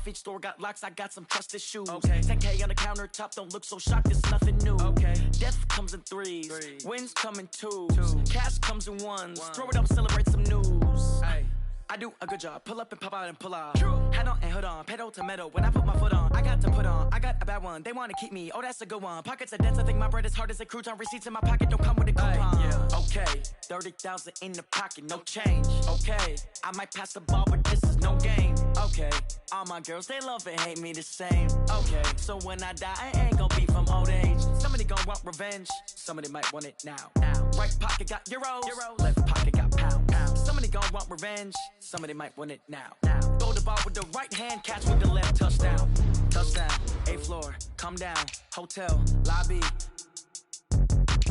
off each store, got locks, I got some trusted shoes. Okay. 10K on the countertop, don't look so shocked, it's nothing new. Okay. Death comes in threes, wins come in twos, cash comes in ones. Throw it up, celebrate some news. Ay. I do a good job, pull up and pop out and pull out. Head on and hood on, pedal to metal. When I put my foot on, I got to put on. I got a bad one, they want to keep me. Oh, that's a good one. Pockets are dense, I think my bread is hard as a crouton. Receipts in my pocket don't come with a coupon. Yeah. Okay, 30,000 in the pocket, no change. Okay, I might pass the ball, but this is no game. Okay, all my girls, they love and hate me the same. Okay, so when I die, I ain't gonna be from old age. Somebody gon' want revenge, somebody might want it now. Right pocket got euros, left pocket got pounds. Somebody gon' want revenge, somebody might want it now. Throw the ball with the right hand, catch with the left, touchdown. Touchdown, 8th floor, come down, hotel, lobby.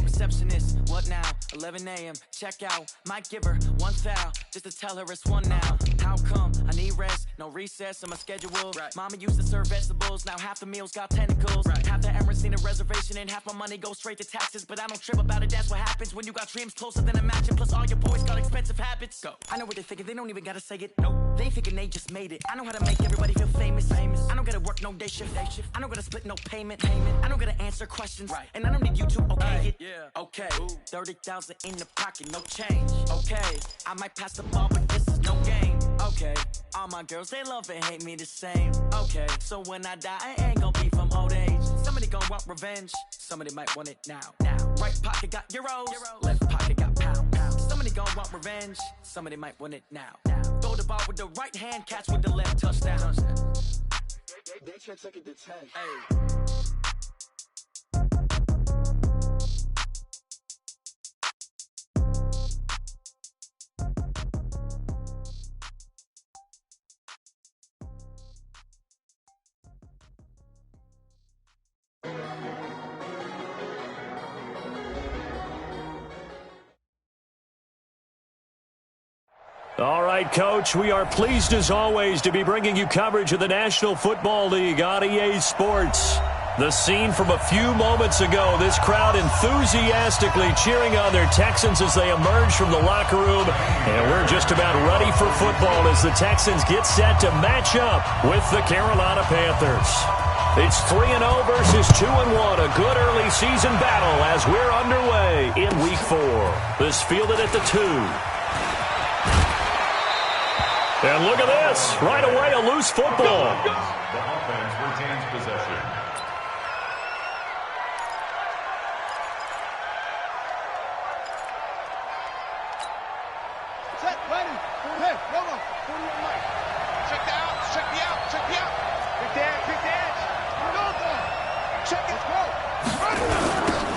Receptionist, what now? 11 a.m. check out. Might give her one foul just to tell her it's one now. How come? I need rest, no recess in my schedule. Right. Mama used to serve vegetables, now half the meals got tentacles. Right. Half the Emirates need a reservation and half my money goes straight to taxes. But I don't trip about it, that's what happens when you got dreams closer than a match. Plus all your boys got expensive habits. Go. I know what they thinking, they don't even gotta say it. Nope. They thinking they just made it. I know how to make everybody feel famous. I don't gotta work no day shift. I don't gotta split no payment. I don't gotta answer questions. Right. And I don't need you to okay it. Yeah. Okay, 30,000 in the pocket, no change. Okay, I might pass the ball, but this is no game. Okay, all my girls, they love and hate me the same. Okay, so when I die, I ain't gonna be from old age. Somebody gon' want revenge, somebody might want it now. Right pocket got euros, left pocket got pounds. Somebody gon' want revenge, somebody might want it now. Throw the ball with the right hand, catch with the left, touchdown. They can't take it to 10. Hey. All right, Coach, we are pleased as always to be bringing you coverage of the National Football League on EA Sports. The scene from a few moments ago, this crowd enthusiastically cheering on their Texans as they emerge from the locker room. And we're just about ready for football as the Texans get set to match up with the Carolina Panthers. It's 3-0 versus 2-1, a good early season battle as we're underway in Week 4. This fielded at the 2. And look at this. Right away, a loose football. The offense retains possession. Set, ready. Hey, hold on. 40 on Mike. Check the out. Check the out. Check the out. Pick the edge. Pick the edge. Go for it. Check it. Go.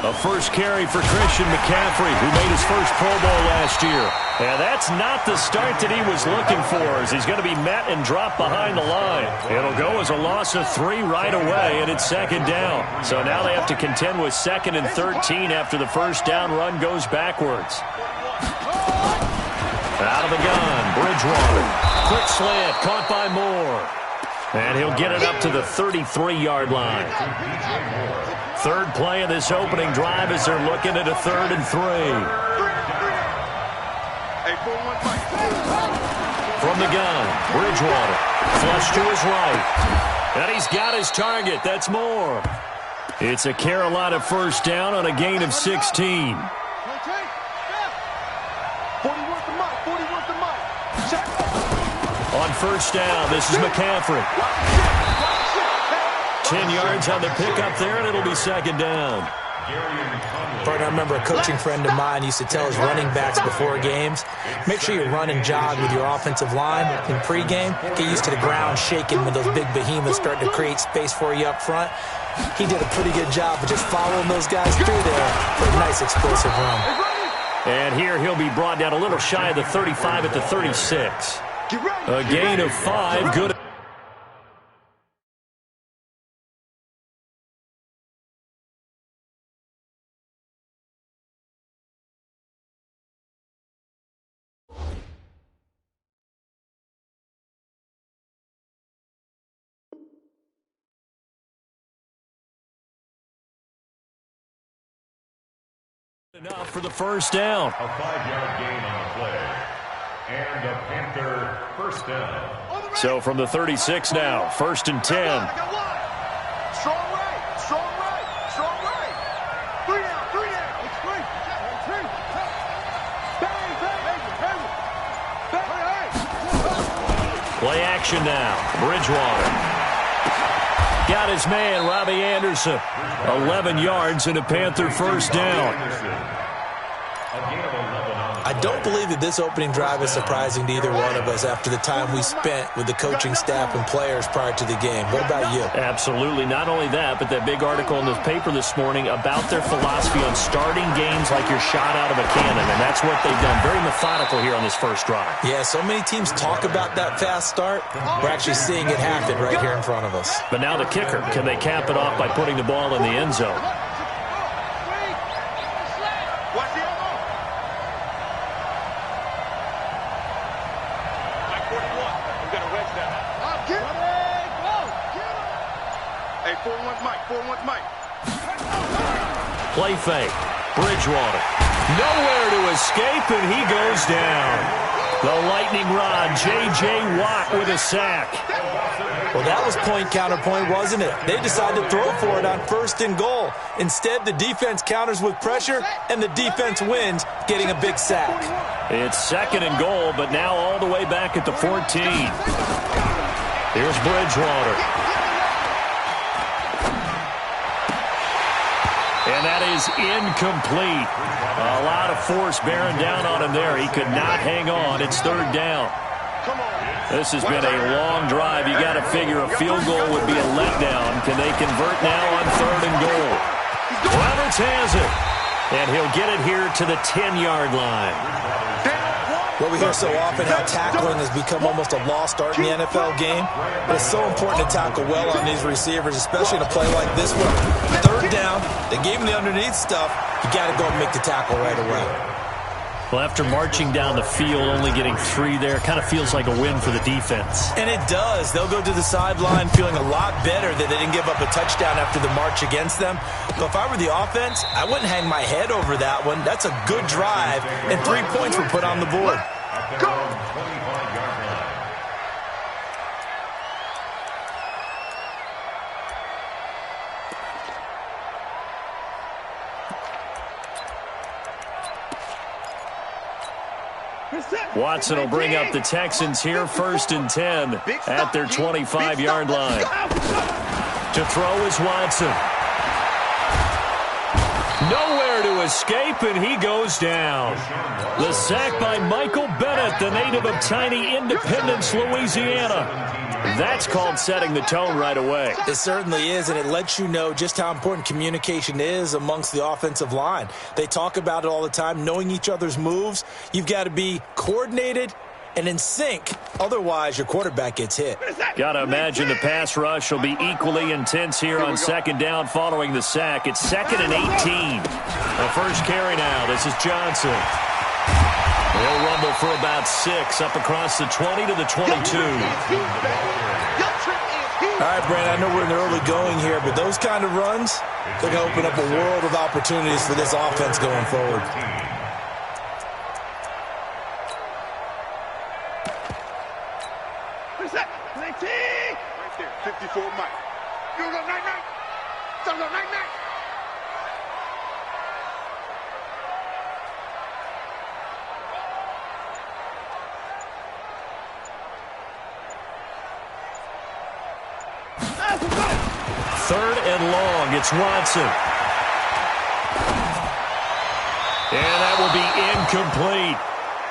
A first carry for Christian McCaffrey, who made his first Pro Bowl last year. And that's not the start that he was looking for, as he's going to be met and dropped behind the line. It'll go as a loss of 3 right away, and it's 2nd down. So now they have to contend with 2nd and 13 after the first down run goes backwards. Out of the gun, Bridgewater. Quick slant, caught by Moore. And he'll get it up to the 33-yard line. Third play of this opening drive as they're looking at a 3rd and 3. From the gun, Bridgewater. Flush to his right. And he's got his target. That's Moore. It's a Carolina first down on a gain of 16. On first down, this is McCaffrey. 10 yards on the pickup there, and it'll be 2nd down. I remember a coaching friend of mine used to tell his running backs before games, make sure you run and jog with your offensive line in pregame. Get used to the ground shaking when those big behemoths start to create space for you up front. He did a pretty good job of just following those guys through there for a nice explosive run. And here he'll be brought down a little shy of the 35 at the 36. A gain of 5, good. Enough for the first down. A 5-yard gain on the play. And a Panther first down. So from the 36 now, 1st and 10. Strong right, strong right, strong right. 3 down, 3 down. It's 3. Bang, bang, bang. Play action now. Bridgewater. Got his man, Robbie Anderson. 11 yards and a Panther first down. I don't believe that this opening drive is surprising to either one of us after the time we spent with the coaching staff and players prior to the game. What about you? Absolutely. Not only that, but that big article in the paper this morning about their philosophy on starting games like you're shot out of a cannon, and that's what they've done. Very methodical here on this first drive. Yeah, so many teams talk about that fast start. We're actually seeing it happen right here in front of us. But now the kicker. Can they cap it off by putting the ball in the end zone? Play fake. Bridgewater. Nowhere to escape, and he goes down. The lightning rod, J.J. Watt with a sack. Well, that was point counterpoint, wasn't it? They decided to throw for it on 1st and goal. Instead, the defense counters with pressure, and the defense wins, getting a big sack. It's 2nd and goal, but now all the way back at the 14. Here's Bridgewater. And that is incomplete. A lot of force bearing down on him there. He could not hang on. It's 3rd down. This has been a long drive. You got to figure a field goal would be a letdown. Can they convert now on 3rd and goal? Roberts has it. And he'll get it here to the 10-yard line. Well, we hear so often how tackling has become almost a lost art in the NFL game. But it's so important to tackle well on these receivers, especially in a play like this one. 3rd down, they gave him the underneath stuff. You got to go and make the tackle right away. Well, after marching down the field, only getting 3 there, kind of feels like a win for the defense. And it does. They'll go to the sideline feeling a lot better that they didn't give up a touchdown after the march against them. But if I were the offense, I wouldn't hang my head over that one. That's a good drive, and 3 points were put on the board. Go! Watson will bring up the Texans here, 1st and 10 at their 25-yard line. To throw is Watson. Nowhere to escape, and he goes down. The sack by Michael Bennett, the native of tiny Independence, Louisiana. That's called setting the tone right away. It certainly is, and it lets you know just how important communication is amongst the offensive line. They talk about it all the time, knowing each other's moves. You've got to be coordinated and in sync. Otherwise, your quarterback gets hit. Got to imagine the pass rush will be equally intense here on 2nd down following the sack. It's 2nd and 18. The first carry now. This is Johnson. He'll rumble for about 6 up across the 20 to the 22. All right, Brandon, I know we're in the early going here, but those kind of runs, they're going to open up a world of opportunities for this offense going forward. Right there, 54 Mike. You go night-night. Don't go night-night. Third and long. It's Watson. And that will be incomplete.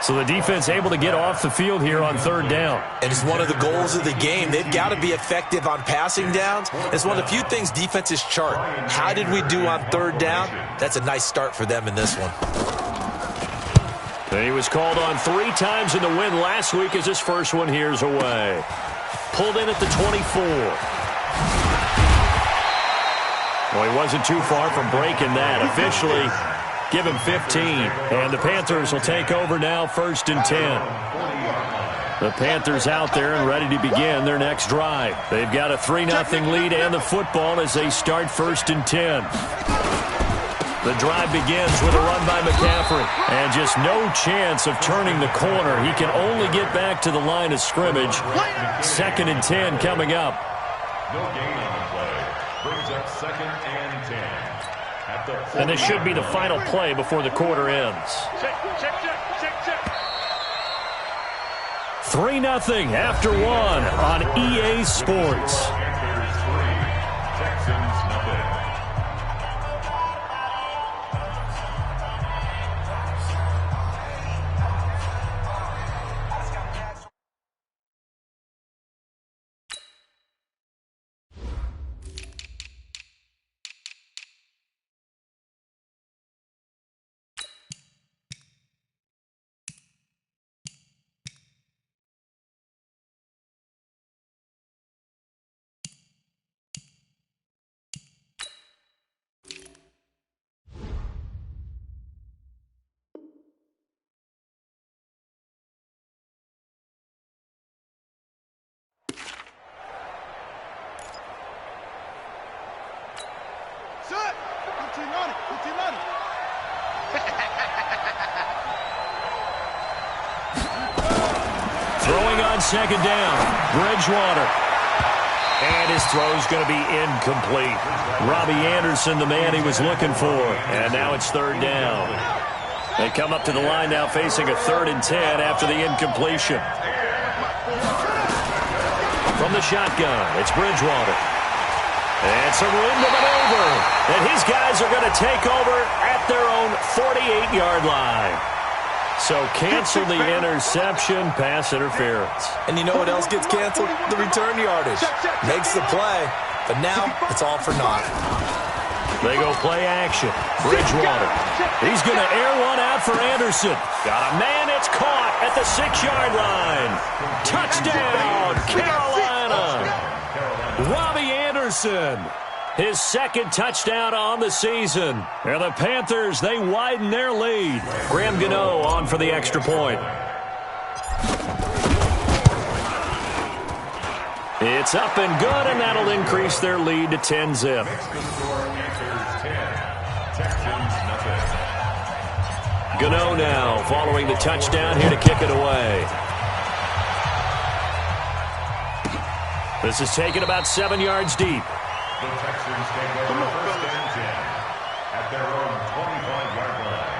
So the defense able to get off the field here on 3rd down. And it's one of the goals of the game. They've got to be effective on passing downs. It's one of the few things defenses chart. How did we do on 3rd down? That's a nice start for them in this one. He was called on 3 times in the win last week as his first one here's away. Pulled in at the 24. Well, he wasn't too far from breaking that. Officially, give him 15. And the Panthers will take over now, 1st and 10. The Panthers out there and ready to begin their next drive. They've got a 3-0 lead and the football as they start 1st and 10. The drive begins with a run by McCaffrey. And just no chance of turning the corner. He can only get back to the line of scrimmage. 2nd and 10 coming up. No gain on the play. Brings up 2nd and 10. And this should be the final play before the quarter ends. 3-0 after 1 on EA Sports. Panthers 3, Texans nothing. Throwing on 2nd down, Bridgewater. And his throw's going to be incomplete. Robbie Anderson, the man he was looking for. And now it's 3rd down. They come up to the line now facing a 3rd and 10 after the incompletion. From the shotgun, it's Bridgewater. And some room to maneuver. And his guys are going to take over at their own 48-yard line. So cancel the interception, pass interference. And you know what else gets canceled? The return yardage. Makes the play, but now it's all for naught. They go play action. Bridgewater. He's going to air one out for Anderson. Got a man, it's caught at the 6-yard line. Touchdown, Carolina. Robbie Anderson. His 2nd touchdown on the season. And the Panthers, they widen their lead. Graham Gano on for the extra point. It's up and good, and that'll increase their lead to 10-zip. Gano now following the touchdown here to kick it away. This is taken about 7 yards deep. The Texans take over 1st and 10 at their own 25-yard line.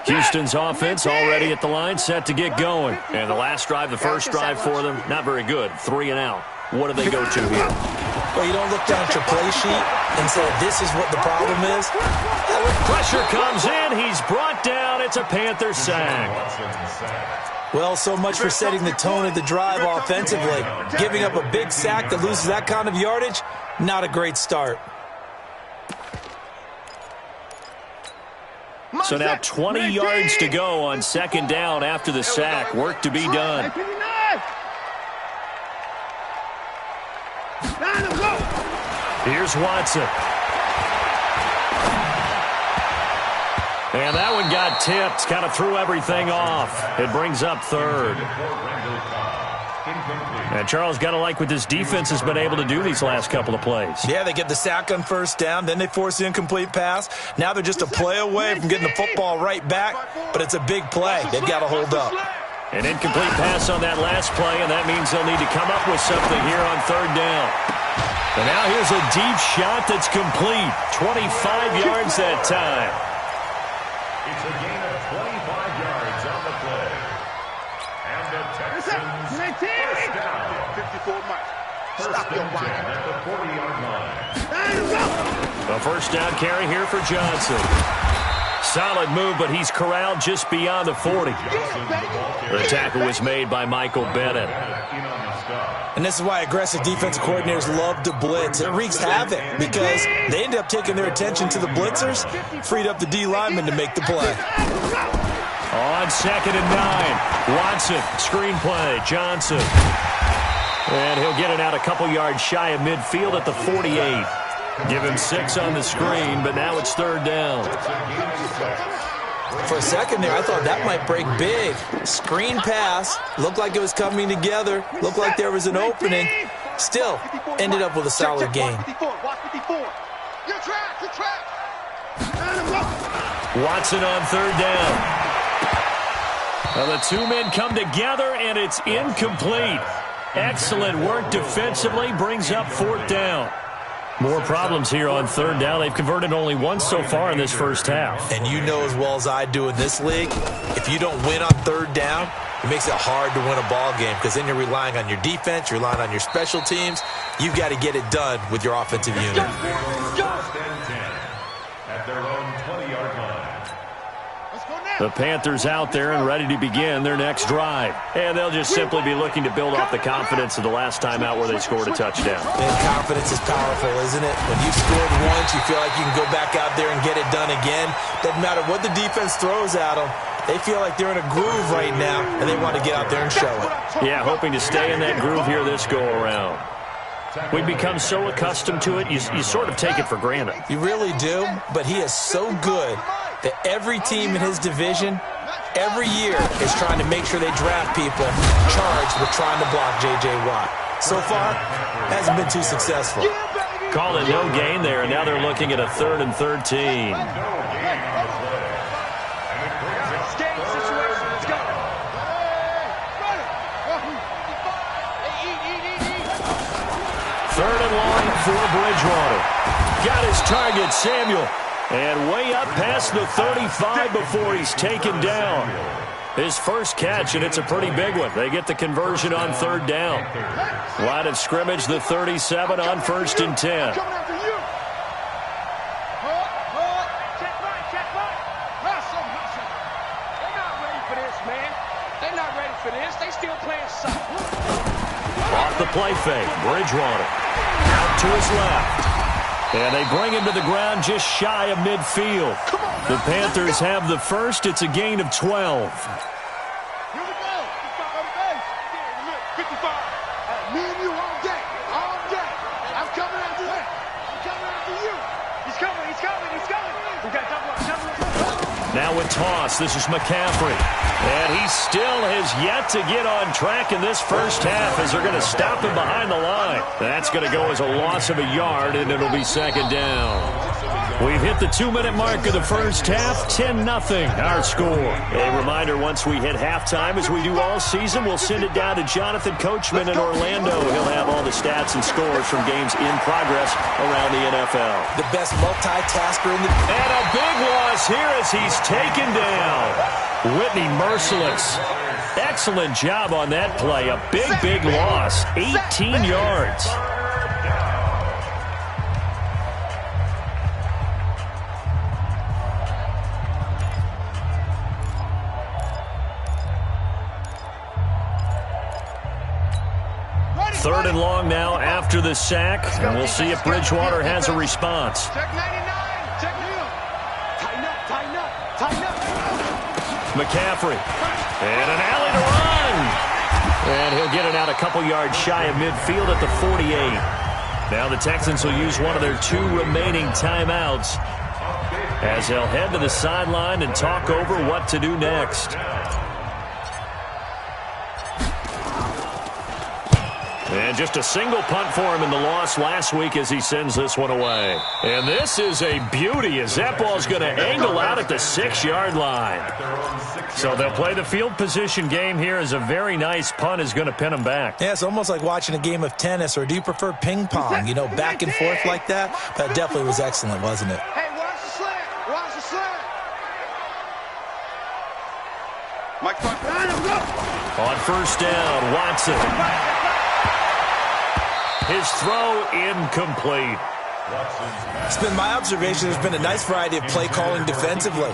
Houston's offense already at the line, set to get going. And the last drive, the first drive for them, not very good. 3 and out. What do they go to here? Well, you don't look down at your play sheet and say, this is what the problem is. Pressure comes in. He's brought down. It's a Panther sack. Well, so much for setting the tone of the drive offensively. Giving up a big sack that loses that kind of yardage, not a great start. So now 20 yards to go on 2nd down after the sack. Work to be done. Here's Watson. And that one got tipped. Kind of threw everything off. It brings up 3rd. And Charles, got to like what this defense has been able to do these last couple of plays. Yeah, they get the sack on 1st down, then they force the incomplete pass. Now they're just a play away from getting the football right back, but it's a big play. They've got to hold up. An incomplete pass on that last play, and that means they'll need to come up with something here on 3rd down. And now here's a deep shot that's complete. 25 yards that time. It's a gain of 25 yards on the play. And the Texans first down. 54 miles. First and 10 at the 40-yard line. A first down carry here for Johnson. Solid move, but he's corralled just beyond the 40. The tackle was made by Michael Bennett. And this is why aggressive defensive coordinators love to blitz. It wreaks havoc because they end up taking their attention to the blitzers, freed up the D lineman to make the play. On 2nd and 9, Watson, screenplay, Johnson. And he'll get it out a couple yards shy of midfield at the 48. Give him 6 on the screen, but now it's 3rd down. For a second there, I thought that might break big. Screen pass. Looked like it was coming together. Looked like there was an opening. Still, ended up with a solid game. You're trapped. Watson on third down. Well, the two men come together, and it's incomplete. Excellent work defensively, brings up fourth down. More problems here on third down. They've converted only once so far in this first half. And you know as well as I do in this league, if you don't win on third down, it makes it hard to win a ball game because then you're relying on your defense, you're relying on your special teams. You've got to get it done with your offensive unit. At their own 20-yard line. The Panthers out there and ready to begin their next drive. And they'll just simply be looking to build off the confidence of the last time out where they scored a touchdown. And confidence is powerful, isn't it? When you've scored once, you feel like you can go back out there and get it done again. Doesn't matter what the defense throws at them. They feel like they're in a groove right now, and they want to get out there and show it. Yeah, hoping to stay in that groove here this go-around. We've become so accustomed to it, you sort of take it for granted. You really do, but he is so good that every team in his division, every year, is trying to make sure they draft people charged with trying to block J.J. Watt. So far, hasn't been too successful. Call it no gain there, and now they're looking at a 3rd and 13. Third and long for Bridgewater. Got his target, Samuel. And way up past the 35 before he's taken down. His first catch, and it's a pretty big one. They get the conversion on third down. Line of scrimmage, the 37 on 1st and 10. Off the play fake, Bridgewater out to his left. And they bring him to the ground just shy of midfield. The Panthers have the first. It's a gain of 12. Here we go. 55. Me and you all day. I'm coming after him. I'm coming after you. He's coming. We got double up. Now with toss, this is McCaffrey. And he still has yet to get on track in this first half as they're going to stop him behind the line. That's going to go as a loss of a yard, and it'll be second down. We've hit the 2-minute mark of the first half, 10-0 our score. A reminder, once we hit halftime, as we do all season, we'll send it down to Jonathan Coachman in Orlando. He'll have all the stats and scores from games in progress around the NFL. The best multitasker in the... And a big loss here as he's taken down. Whitney merciless. Excellent job on that play. A big loss. 18 yards. Third and long now after the sack, and we'll see if Bridgewater has a response. Check 99. Check you. Tighten up. McCaffrey. And an alley to run. And he'll get it out a couple yards shy of midfield at the 48. Now the Texans will use one of their 2 remaining timeouts as they'll head to the sideline and talk over what to do next. And just a single punt for him in the loss last week as he sends this one away. And this is a beauty as that ball's going to angle out at the 6-yard line. So they'll play the field position game here as a very nice punt is going to pin them back. Yeah, it's almost like watching a game of tennis, or do you prefer ping pong? You know, back and forth like that? That definitely was excellent, wasn't it? Hey, watch the slant. Mike, on first down, Watson. His throw incomplete. It's been my observation there's been a nice variety of play calling defensively.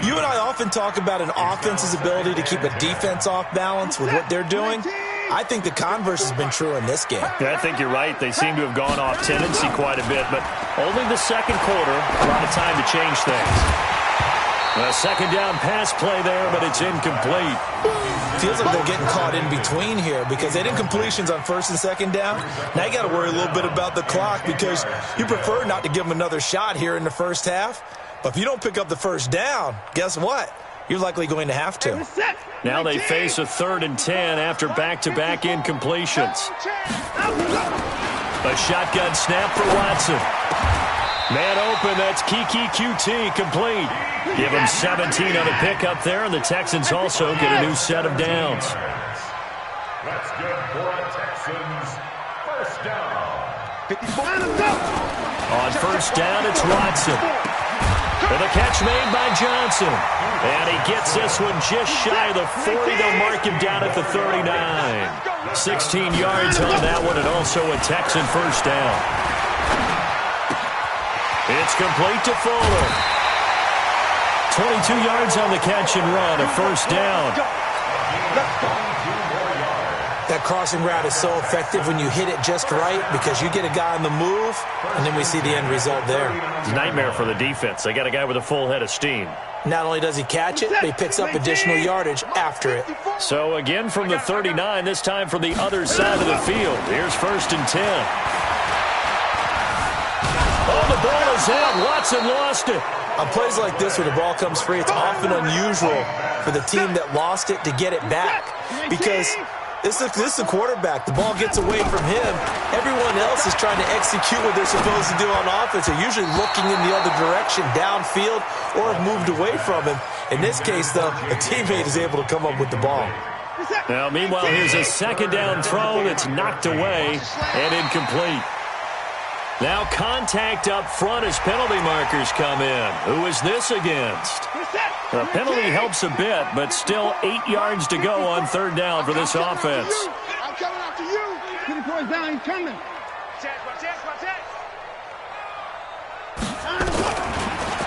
You and I often talk about an offense's ability to keep a defense off balance with what they're doing. I think the converse has been true in this game. Yeah, I think you're right. They seem to have gone off tendency quite a bit, but only the second quarter, a lot of time to change things. A second down pass play there, but it's incomplete. Feels like they're getting caught in between here because they did completions on first and second down. Now you got to worry a little bit about the clock because you prefer not to give them another shot here in the first half. But if you don't pick up the first down, guess what? You're likely going to have to. Now they face a 3rd and 10 after back-to-back incompletions. A shotgun snap for Watson. Man open, that's Kiki QT, complete. Give him 17 on the pickup there, and the Texans also get a new set of downs. That's good for a Texans first down. On first down, it's Watson. And the catch made by Johnson. And he gets this one just shy of the 40. They'll mark him down at the 39. 16 yards on that one, and also a Texan first down. It's complete to Fuller. 22 yards on the catch and run, a first down. That crossing route is so effective when you hit it just right because you get a guy on the move, and then we see the end result there. It's a nightmare for the defense. They got a guy with a full head of steam. Not only does he catch it, but he picks up additional yardage after it. So again from the 39, this time from the other side of the field. Here's 1st and 10. Oh, the ball is out. Watson lost it. On plays like this where the ball comes free, it's often unusual for the team that lost it to get it back because this is the quarterback. The ball gets away from him. Everyone else is trying to execute what they're supposed to do on offense. They're usually looking in the other direction, downfield, or have moved away from him. In this case, though, a teammate is able to come up with the ball. Now, meanwhile, here's a 2nd down throw that's knocked away and incomplete. Now contact up front as penalty markers come in. Who is this against? The penalty helps a bit, but still 8 yards to go on 3rd down for this offense. I'm coming after you. Get the boys down. He's coming.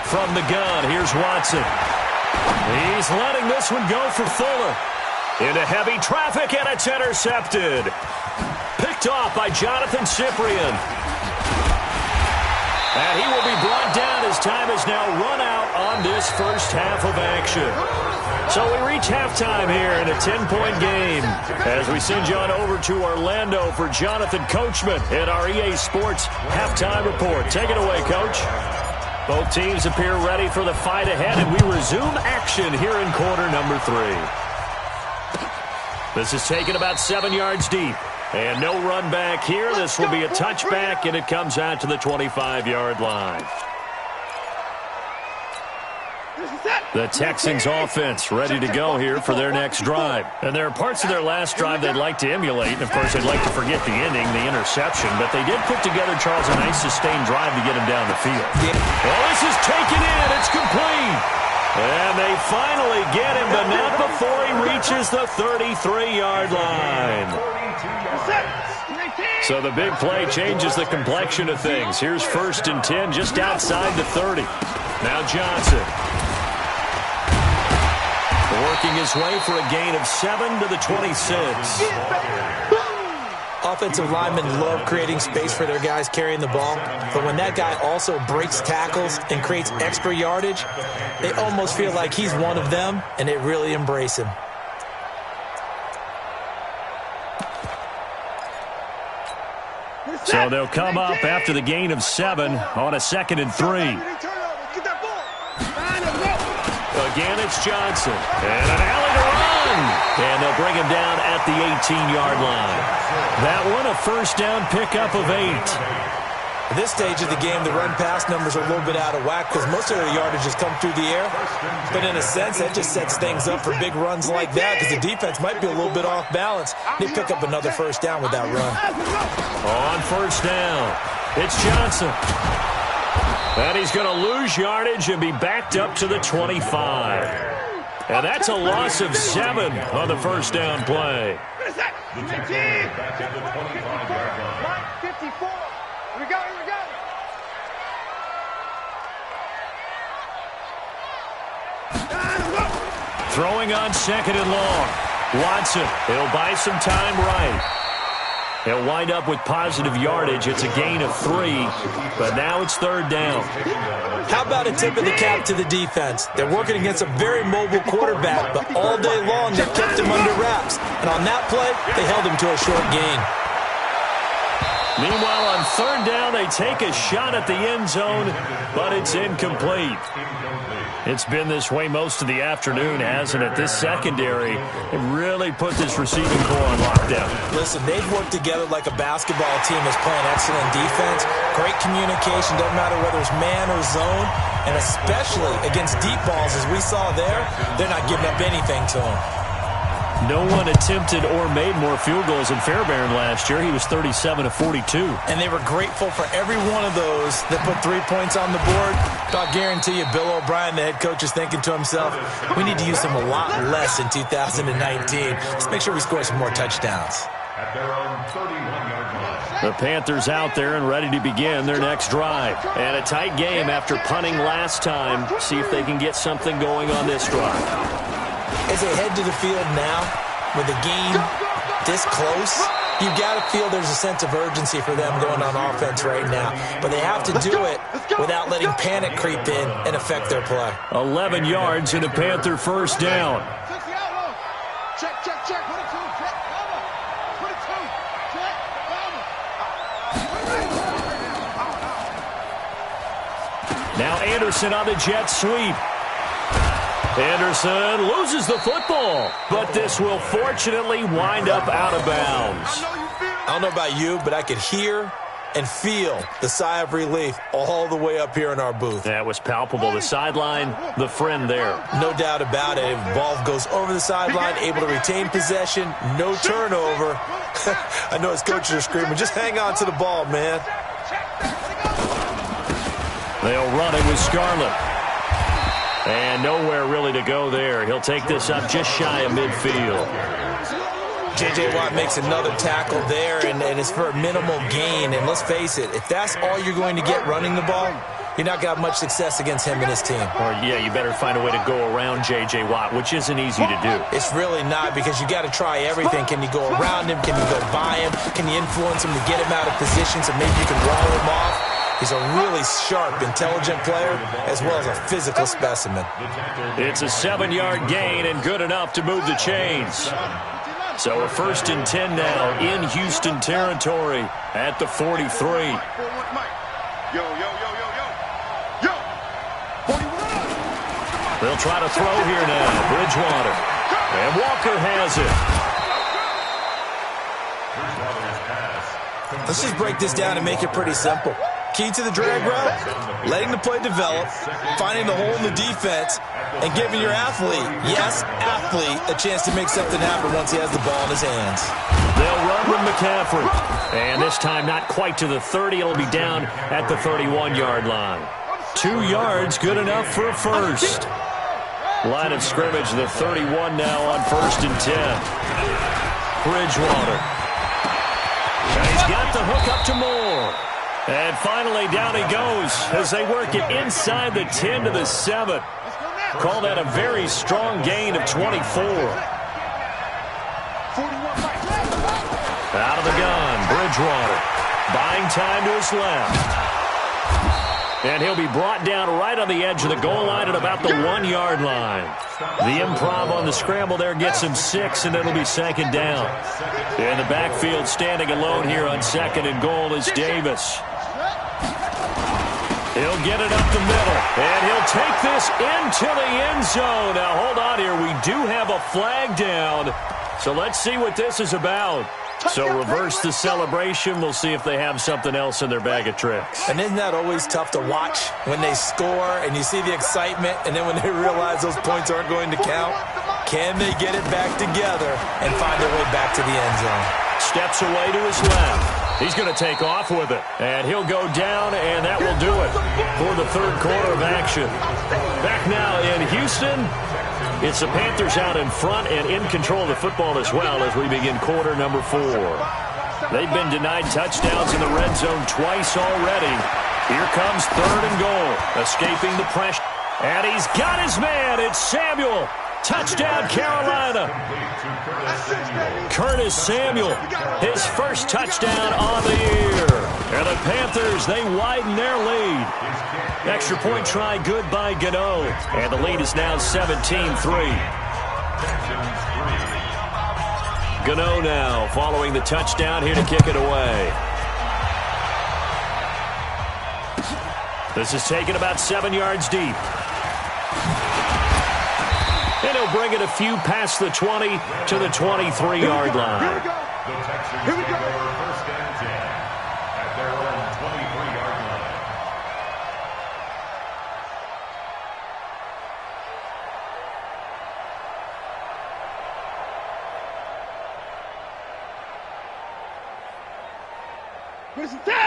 From the gun, here's Watson. He's letting this one go for Fuller. Into heavy traffic, and it's intercepted. Picked off by Jonathan Cyprien. And he will be brought down as time is now run out on this first half of action. So we reach halftime here in a 10-point game as we send you on over to Orlando for Jonathan Coachman in our EA Sports Halftime Report. Take it away, Coach. Both teams appear ready for the fight ahead, and we resume action here in quarter number 3. This is taken about 7 yards deep. And no run back here. This will be a touchback, and it comes out to the 25-yard line. The Texans offense ready to go here for their next drive. And there are parts of their last drive they'd like to emulate. And, of course, they'd like to forget the ending, the interception. But they did put together, Charles, a nice sustained drive to get him down the field. Well, this is taken in. It's complete. And they finally get him, but not before he reaches the 33-yard line. So the big play changes the complexion of things. Here's 1st and 10 just outside the 30. Now Johnson. Working his way for a gain of 7 to the 26. Offensive linemen love creating space for their guys carrying the ball, but when that guy also breaks tackles and creates extra yardage, they almost feel like he's one of them, and they really embrace him. So they'll come up after the gain of 7 on a 2nd and 3. Again, it's Johnson. And an alley to run. And they'll bring him down at the 18-yard line. That one, a first down pickup of 8. At this stage of the game, the run-pass numbers are a little bit out of whack because most of their yardage has come through the air. But in a sense, that just sets things up for big runs like that because the defense might be a little bit off balance. They pick up another first down with that run. On first down, it's Johnson. And he's going to lose yardage and be backed up to the 25. And that's a loss of 7 on the first down play. Back at the 25-yard line. 54. Here we go. Throwing on 2nd and long. Watson, he'll buy some time right. He'll wind up with positive yardage. It's a gain of 3, but now it's 3rd down. How about a tip of the cap to the defense? They're working against a very mobile quarterback, but all day long they've kept him under wraps. And on that play, they held him to a short gain. Meanwhile, on third down, they take a shot at the end zone, but it's incomplete. It's been this way most of the afternoon, hasn't it? This secondary really put this receiving core on lockdown. Listen, they've worked together like a basketball team that's playing excellent defense. Great communication, doesn't matter whether it's man or zone. And especially against deep balls, as we saw there, they're not giving up anything to them. No one attempted or made more field goals than Fairbairn last year. He was 37 of 42. And they were grateful for every one of those that put 3 points on the board. I'll guarantee you Bill O'Brien, the head coach, is thinking to himself, we need to use them a lot less in 2019. Let's make sure we score some more touchdowns. At their own 31-yard line. The Panthers out there and ready to begin their next drive. And a tight game after punting last time. See if they can get something going on this drive. As they head to the field now, with the game this close, you've got to feel there's a sense of urgency for them going on offense right now. But they have to do it without letting panic creep in and affect their play. 11 yards and a Panther first down. Check. What a two. Check. What a two. Check. Now Anderson on the jet sweep. Anderson loses the football, but this will fortunately wind up out of bounds. I don't know about you, but I could hear and feel the sigh of relief all the way up here in our booth. That was palpable. The sideline, the friend there. No doubt about it. Ball goes over the sideline, able to retain possession, no turnover. I know his coaches are screaming, just hang on to the ball, man. They'll run it with Scarlett. And nowhere really to go there. He'll take this up just shy of midfield. J.J. Watt makes another tackle there, and it's for a minimal gain. And let's face it, if that's all you're going to get running the ball, you're not going to have much success against him and his team. Or, yeah, you better find a way to go around J.J. Watt, which isn't easy to do. It's really not, because you got to try everything. Can you go around him? Can you go by him? Can you influence him to get him out of position so maybe you can wall him off? He's a really sharp, intelligent player, as well as a physical specimen. It's a 7-yard gain and good enough to move the chains. So a 1st and 10 now in Houston territory at the 43. They'll try to throw here now. Bridgewater. And Walker has it. Let's just break this down and make it pretty simple. Key to the drag route, letting the play develop, finding the hole in the defense, and giving your athlete, yes, athlete, a chance to make something happen once he has the ball in his hands. They'll run with McCaffrey. And this time not quite to the 30. It'll be down at the 31-yard line. 2 yards, good enough for a first. Line of scrimmage, the 31 now on 1st and 10. Bridgewater. And he's got the hook up to Moore. And finally, down he goes as they work it inside the 10 to the 7. Call that a very strong gain of 24. Out of the gun, Bridgewater. Buying time to his left. And he'll be brought down right on the edge of the goal line at about the 1-yard line. The improv on the scramble there gets him 6, and it'll be 2nd down. In the backfield, standing alone here on 2nd and goal is Davis. He'll get it up the middle, and he'll take this into the end zone. Now, hold on here. We do have a flag down, so let's see what this is about. So reverse the celebration. We'll see if they have something else in their bag of tricks. And isn't that always tough to watch when they score and you see the excitement, and then when they realize those points aren't going to count? Can they get it back together and find their way back to the end zone? Steps away to his left. He's going to take off with it. And he'll go down, and that will do it for the 3rd quarter of action. Back now in Houston. It's the Panthers out in front and in control of the football as well as we begin quarter number 4. They've been denied touchdowns in the red zone twice already. Here comes 3rd and goal. Escaping the pressure. And he's got his man. It's Samuel. Touchdown, Carolina. Curtis Samuel, his first touchdown on the year. And the Panthers, they widen their lead. Extra point try good by Gano. And the lead is now 17-3. Gano now following the touchdown here to kick it away. This is taken about 7 yards deep. And he'll bring it a few past the 20 to the 23-yard line. The Texans take over first and 10 at their own 23-yard line.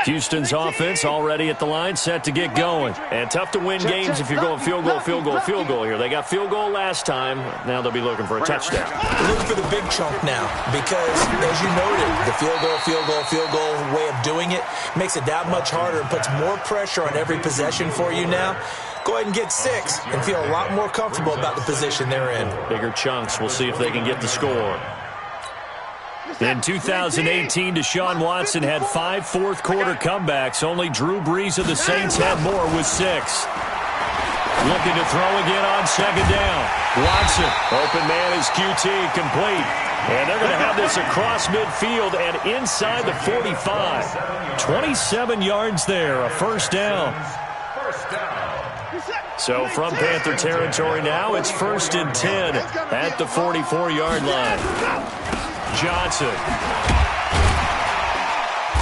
Houston's offense already at the line, set to get going. And tough to win games if you're going field goal, field goal, field goal here. They got field goal last time. Now they'll be looking for a touchdown. They're looking for the big chunk now because, as you noted, the field goal, field goal, field goal way of doing it makes it that much harder and puts more pressure on every possession for you now. Go ahead and get 6 and feel a lot more comfortable about the position they're in. Bigger chunks. We'll see if they can get the score. In 2018, Deshaun Watson had 5 fourth-quarter comebacks. Only Drew Brees of the Saints had more with 6. Looking to throw again on second down. Watson, open man is QT, complete. And they're going to have this across midfield and inside the 45. 27 yards there, a first down. So from Panther territory now, it's 1st and 10 at the 44-yard line. Johnson.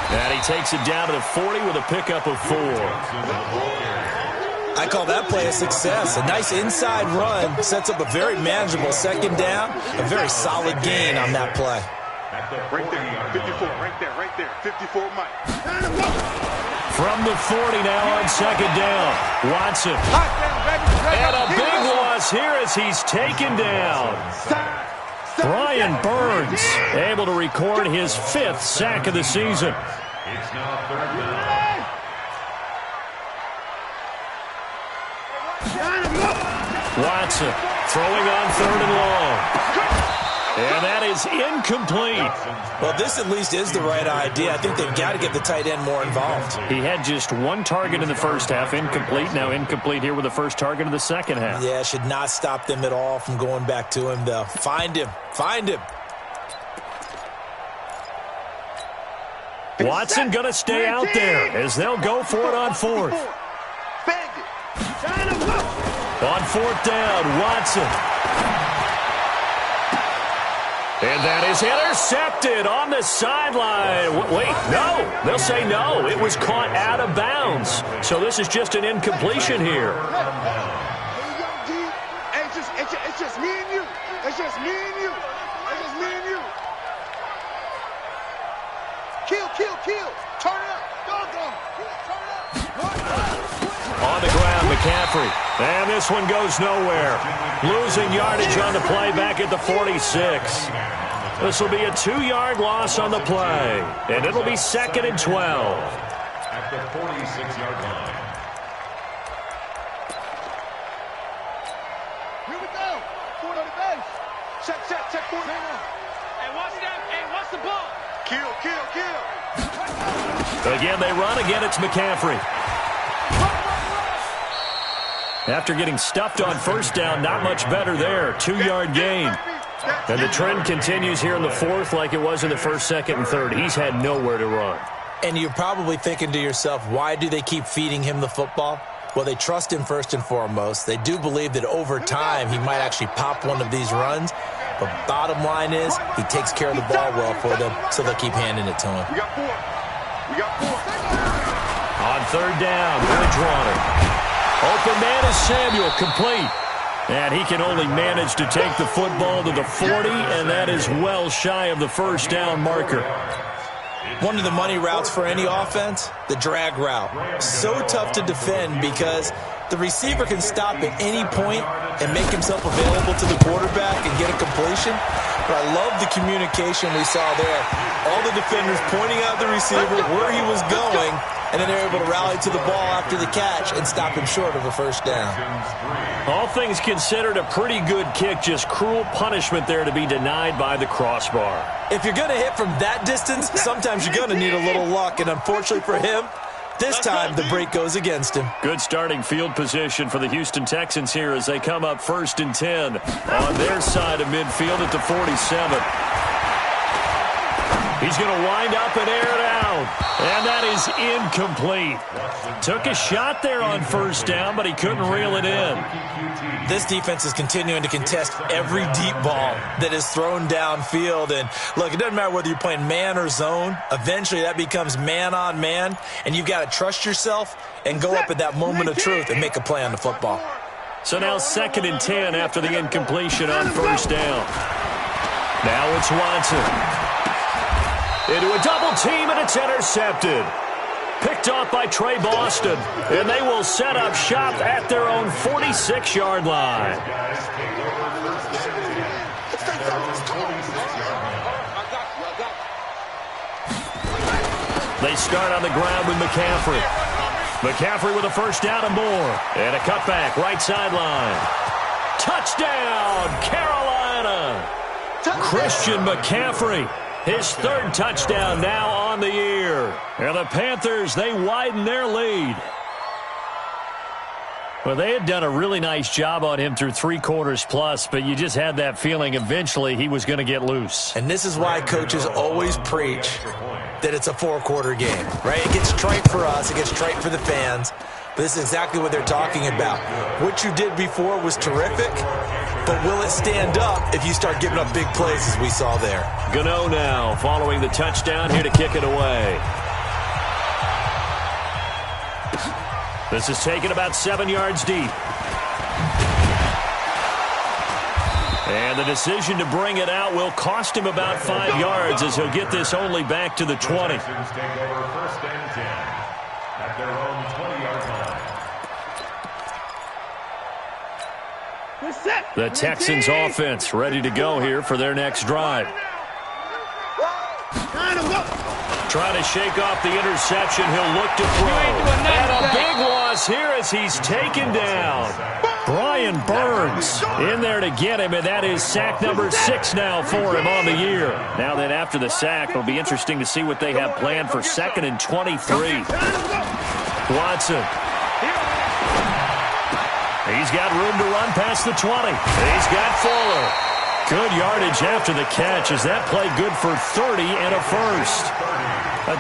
And he takes it down to the 40 with a pickup of 4. I call that play a success. A nice inside run sets up a very manageable second down. A very solid gain on that play. Right there, 54, right there, 54, Mike. From the 40 now on second down. Watson. And a big loss here as he's taken down. Brian Burns able to record his 5th sack of the season. It's now 3rd down. Watson throwing on 3rd and long. And that is incomplete. Well, this at least is the right idea. I think they've got to get the tight end more involved. He had just 1 target in the first half, incomplete. Now incomplete here with the first target of the second half. Yeah, should not stop them at all from going back to him, though. Find him. Find him. Watson going to stay out there as they'll go for it on 4th. On 4th down, Watson. And that is intercepted on the sideline. Wait, no. They'll say no. It was caught out of bounds. So this is just an incompletion here. It's just me and you. It's just me and you. It's just me and you. Kill. Turn it up. Go. Turn it up. On the ground, McCaffrey. And this one goes nowhere. Losing yardage on the play back at the 46. This will be a 2-yard loss on the play. And it'll be 2nd and 12. At the 46-yard line. Here we go. Foot on the base. Check. Hey, watch that. Hey, watch the ball. Kill. Again, they run. Again, it's McCaffrey. After getting stuffed on first down, not much better there. 2-yard gain. And the trend continues here in the 4th like it was in the 1st, 2nd, and 3rd. He's had nowhere to run. And you're probably thinking to yourself, why do they keep feeding him the football? Well, they trust him first and foremost. They do believe that over time he might actually pop one of these runs. But bottom line is he takes care of the ball well for them, so they'll keep handing it to him. We got 4. On 3rd down, Bridgewater. Open man is Samuel, complete. And he can only manage to take the football to the 40, and that is well shy of the first down marker. One of the money routes for any offense, the drag route. So tough to defend because the receiver can stop at any point and make himself available to the quarterback and get a completion. But I love the communication we saw there. All the defenders pointing out the receiver, where he was going, and then they're able to rally to the ball after the catch and stop him short of a first down. All things considered, a pretty good kick, just cruel punishment there to be denied by the crossbar. If you're going to hit from that distance, sometimes you're going to need a little luck, and unfortunately for him, this time the break goes against him. Good starting field position for the Houston Texans here as they come up 1st and 10 on their side of midfield at the 47. He's going to wind up and air it out. And that is incomplete. Took a shot there on first down, but he couldn't reel it in. This defense is continuing to contest every deep ball that is thrown downfield. And look, it doesn't matter whether you're playing man or zone. Eventually that becomes man on man, and you've got to trust yourself and go up at that moment of truth and make a play on the football. So now 2nd and 10 after the incompletion on first down. Now it's Watson. Into a double team, and it's intercepted. Picked off by Trey Boston, and they will set up shop at their own 46-yard line. They start on the ground with McCaffrey. McCaffrey with a first down and more. And a cutback, right sideline. Touchdown, Carolina! Christian McCaffrey. His 3rd touchdown now on the year. And the Panthers, they widen their lead. Well, they had done a really nice job on him through 3 quarters plus, but you just had that feeling eventually he was going to get loose. And this is why coaches always preach that it's a 4-quarter game, right? It gets trite for us. It gets trite for the fans. But this is exactly what they're talking about. What you did before was terrific, but will it stand up if you start giving up big plays as we saw there? Gano now following the touchdown here to kick it away. This is taken about 7 yards deep. And the decision to bring it out will cost him about 5 yards as he'll get this only back to the 20. Take over 1st and 10 at their own 20-yard line. The Texans offense ready to go here for their next drive. Trying to shake off the interception. He'll look to throw. And a big loss here as he's taken down. Brian Burns in there to get him, and that is sack number 6 now for him on the year. Now that after the sack, it'll be interesting to see what they have planned for 2nd and 23. Watson. He's got room to run past the 20. He's got Fuller. Good yardage after the catch as that play good for 30 and a first.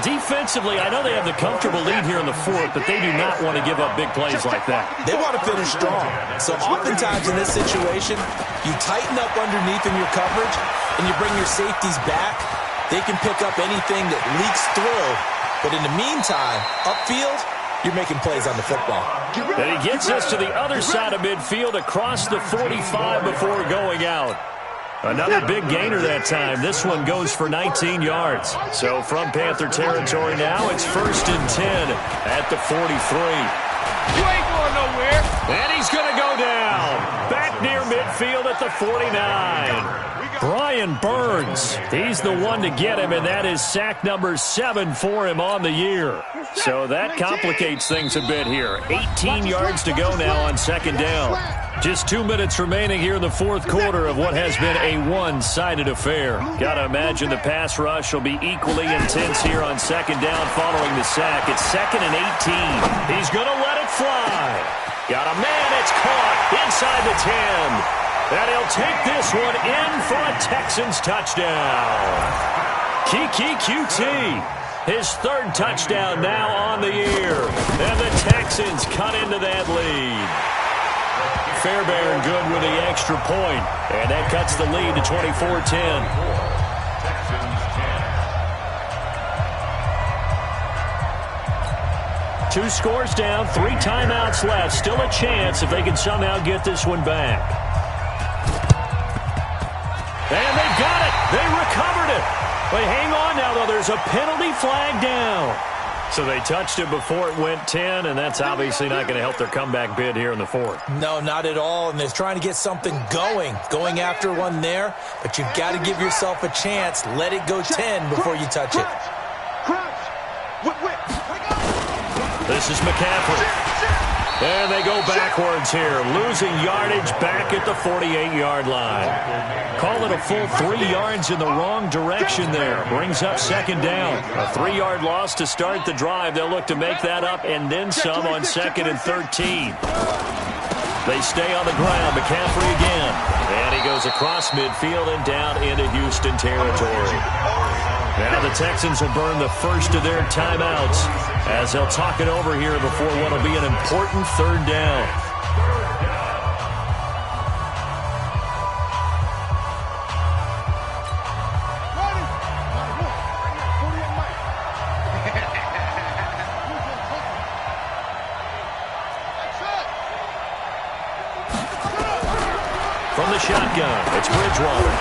Defensively, I know they have the comfortable lead here in the 4th, but they do not want to give up big plays like that. They want to finish strong. So oftentimes in this situation, you tighten up underneath in your coverage and you bring your safeties back. They can pick up anything that leaks through. But in the meantime, upfield, you're making plays on the football. And he gets us to the other side of midfield across the 45 before going out. Another big gainer that time. This one goes for 19 yards. So from Panther territory now, it's 1st and 10 at the 43. You ain't going nowhere. And he's going to go down. Back near midfield at the 49. Brian Burns, he's the one to get him, and that is sack number 7 for him on the year. So that complicates things a bit here. 18 yards to go now on 2nd down. Just 2 minutes remaining here in the 4th quarter of what has been a one-sided affair. Got to imagine the pass rush will be equally intense here on 2nd down following the sack. It's 2nd and 18. He's going to let it fly. Got a man, it's caught inside the 10. And he'll take this one in for a Texans touchdown. Kiki QT, his 3rd touchdown now on the year. And the Texans cut into that lead. Fairbairn good with the extra point. And that cuts the lead to 24-10. Texans 10. 2 scores down, 3 timeouts left. Still a chance if they can somehow get this one back. And they got it. They recovered it. But hang on now, though. There's a penalty flag down. So they touched it before it went 10, and that's obviously not going to help their comeback bid here in the 4th. No, not at all. And they're trying to get something going after one there. But you've got to give yourself a chance. Let it go 10 before you touch it. This is McCaffrey. And they go backwards here, losing yardage back at the 48-yard line. Call it a full 3 yards in the wrong direction there. Brings up 2nd down. A 3-yard loss to start the drive. They'll look to make that up and then some on 2nd and 13. They stay on the ground. McCaffrey again. And he goes across midfield and down into Houston territory. Now the Texans will burn the first of their timeouts as they'll talk it over here before what will be an important third down. From the shotgun, it's Bridgewater.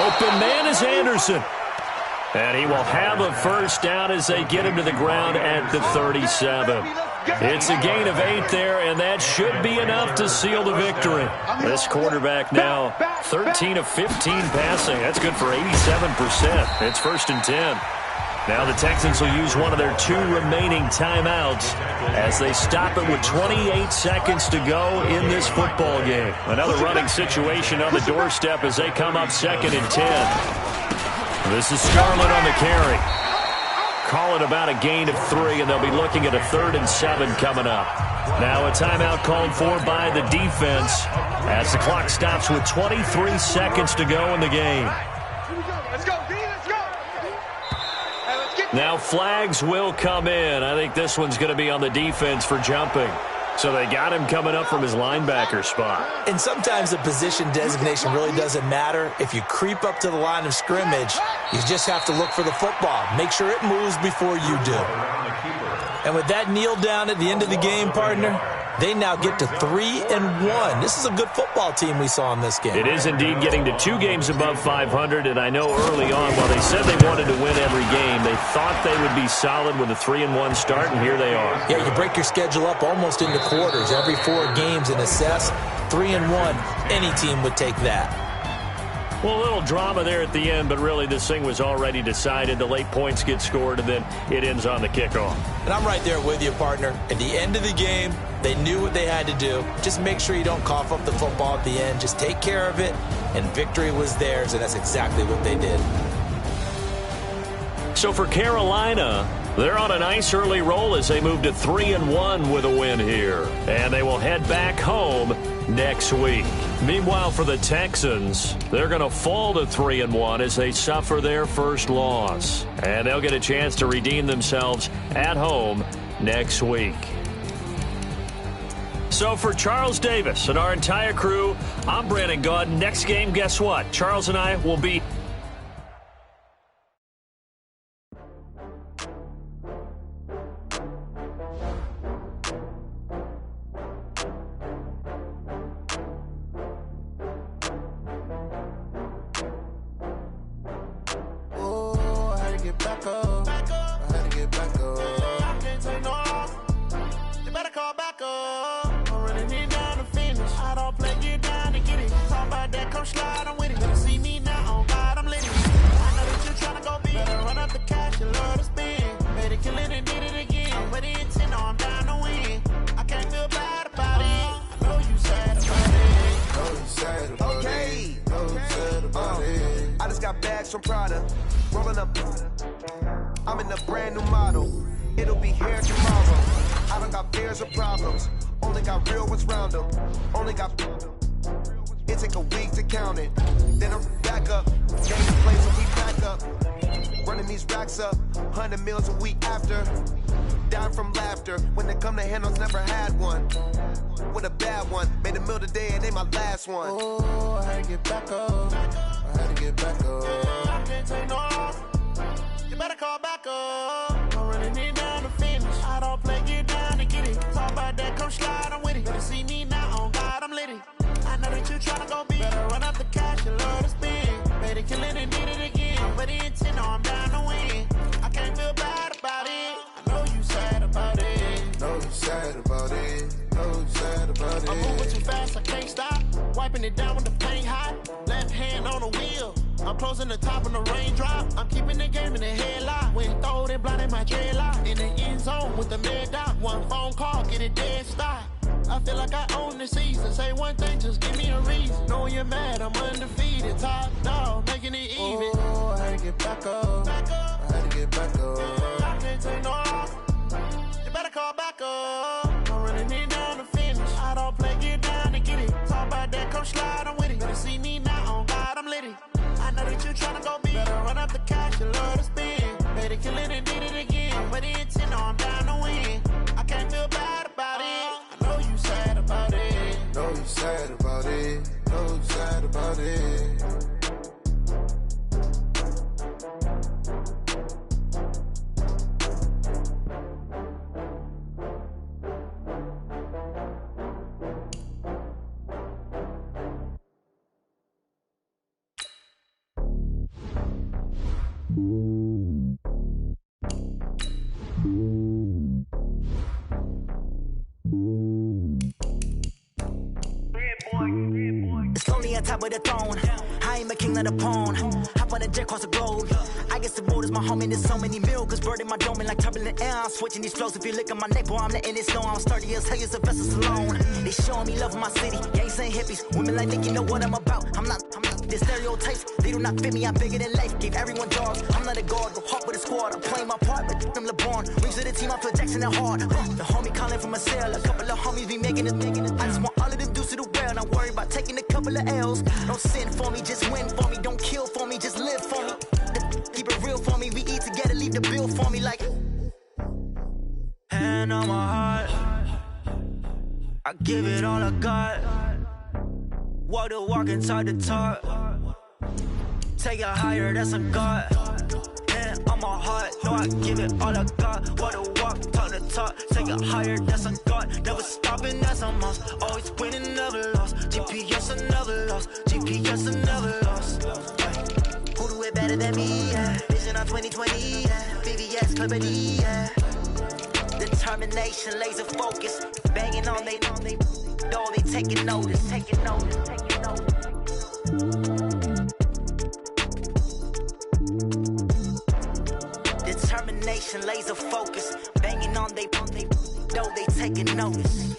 Open man is Anderson. And he will have a first down as they get him to the ground at the 37. It's a gain of 8 there, and that should be enough to seal the victory. This quarterback now 13 of 15 passing. That's good for 87%. It's 1st and 10. Now the Texans will use one of their 2 remaining timeouts as they stop it with 28 seconds to go in this football game. Another running situation on the doorstep as they come up 2nd and 10. This is Scarlett on the carry. Call it about a gain of 3, and they'll be looking at a 3rd and 7 coming up. Now a timeout called for by the defense as the clock stops with 23 seconds to go in the game. Now flags will come in. I think this one's going to be on the defense for jumping. So they got him coming up from his linebacker spot. And sometimes the position designation really doesn't matter. If you creep up to the line of scrimmage, you just have to look for the football. Make sure it moves before you do. And with that kneel down at the end of the game, partner, they now get to 3-1. This is a good football team we saw in this game. It is indeed getting to 2 games above 500, and I know early on, while they said they wanted to win every game, they thought they would be solid with a 3-1 start, and here they are. Yeah, you break your schedule up almost into quarters, every 4 games, and assess 3-1. Any team would take that. Well, a little drama there at the end, but really this thing was already decided. The late points get scored, and then it ends on the kickoff. And I'm right there with you, partner. At the end of the game, they knew what they had to do. Just make sure you don't cough up the football at the end. Just take care of it, and victory was theirs, and that's exactly what they did. So for Carolina, they're on a nice early roll as they move to 3-1 with a win here. And they will head back home next week. Meanwhile, for the Texans, they're going to fall to 3-1 as they suffer their first loss. And they'll get a chance to redeem themselves at home next week. So for Charles Davis and our entire crew, I'm Brandon Gaud. Next game, guess what? Charles and I will be... From Prada, rolling up. I'm in a brand new model. It'll be here tomorrow. I don't got fears or problems. Only got real ones round them. Only got. It take a week to count it. Then I'm back up. Name the place and we back up. Running these racks up. 100 meals a week after. Dying from laughter. When they come to handles, never had one. With a bad one. Made a meal today and ain't my last one. Oh, I had to get back up. I had to get back up. I can't take no off. You better call back up. I'm running it down to finish. I don't play, get down to get it. Talk about that, come slide, I'm with it. Better see me now, on God, I'm litty. I know that you tryna go big. Better run up the cash, you love to spend. Made it, kill it, and did it again. I'm with the intent, no, I'm down to win. I can't feel bad about it. I know you sad about it. Know you sad about it. Know you sad about it. I'm moving too fast, I can't stop. Wiping it down with the paint hot. Left hand on the wheel. I'm closing the top on the raindrop. I'm keeping the game in the headlock. When throwed and blinded my dreadlock. In the end zone with the mad dot. One phone call, get it dead stop. I feel like I own the season. Say one thing, just give me a reason. Knowing you're mad, I'm undefeated. Top dog, making it even. Oh, I had to get back up. I had to get back up. I can't take no off. You better call back up. I'm running it down to finish. I don't play, get down to get it. Talk about that, come slide, I'm with it. Better see me now, on God, I'm litty. I know that you tryna go big. Better run up the cash, you love to spend. put it in, know I'm down to win. I can't feel bad about it. I know you sad about it. Know you sad about it. Know you sad about it. It's lonely on top of the throne. I ain't a king of the pawn. Hop on a jet across the globe. I guess the road is my home and there's so many milkers birding my dome and like turbulent air. I'm switching these flows. If you look at my neck, boy, I'm letting it snow. I'm sturdy as hell, Sylvester Stallone. They showing me love in my city. Gangs and hippies. Women like Nick, you know what I'm about. I'm not the stereotypes. They do not fit me. I'm bigger than life. Gave everyone dogs. I'm not a guard. Go hard with a squad. I'm playing my part, but them LeBron. Rings to the team. I feel Jackson and hard. The homie calling from a cell. A couple of homies be making it. I just want all of them dudes to do well. Not worry about taking a couple of L's. Don't sin for me, just win for me. Don't kill for me, just live for me. Keep it real for me. We eat together, leave the bill for me like. Hand on my heart, I give it all I got. Walk the walk and talk the talk. Take it higher, that's a God. Hand on my heart, no, I give it all I got. Walk the walk, talk the talk. Take it higher, that's a God. Never stopping, that's a must. Always winning, never lost. GPS, I never lost. GPS, I never lost. Who do it better than me? Yeah. Vision on 2020, yeah. VVS, Clippity, yeah. Determination, laser focus. Banging on they door, they taking notice, taking notice, taking notice. Determination, laser focus. Banging on they door, they taking notice.